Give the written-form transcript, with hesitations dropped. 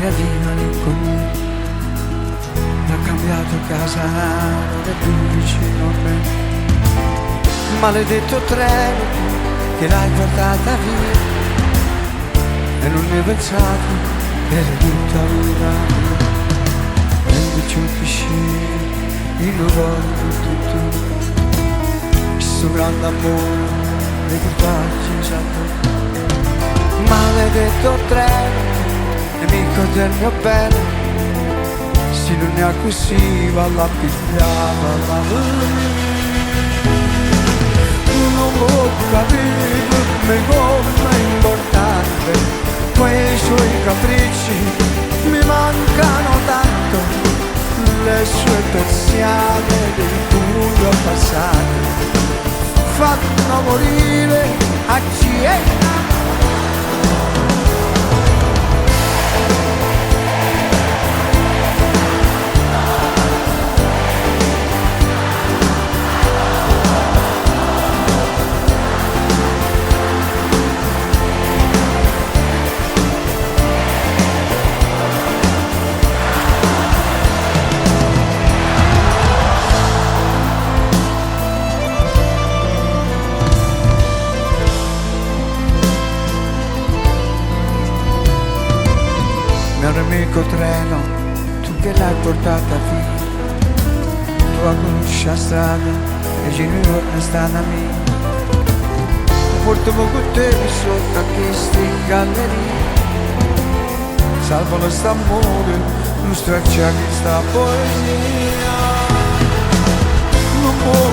storia di malinconia, l'ha cambiato casa, non è più vicino a me. Maledetto treno che l'hai portata via, e non ne ho pensato per tutta la vita. Prendi ciò che scegli, il voglio tutto, questo grande amore e che faccio esatto. Maledetto treno, nemico del mio bene, se non è così va la pigliava la non può capire come è importante, quei suoi capricci mi mancano tanto, le sue persiane del buio passato fanno morire a chi è. Mio nemico treno, tu che l'hai portata via, tu la conosci la strada e ci ritorna strana mia. Portami con te sotto a queste gallerie, salvano st'amore, non straccia questa poesia. Non può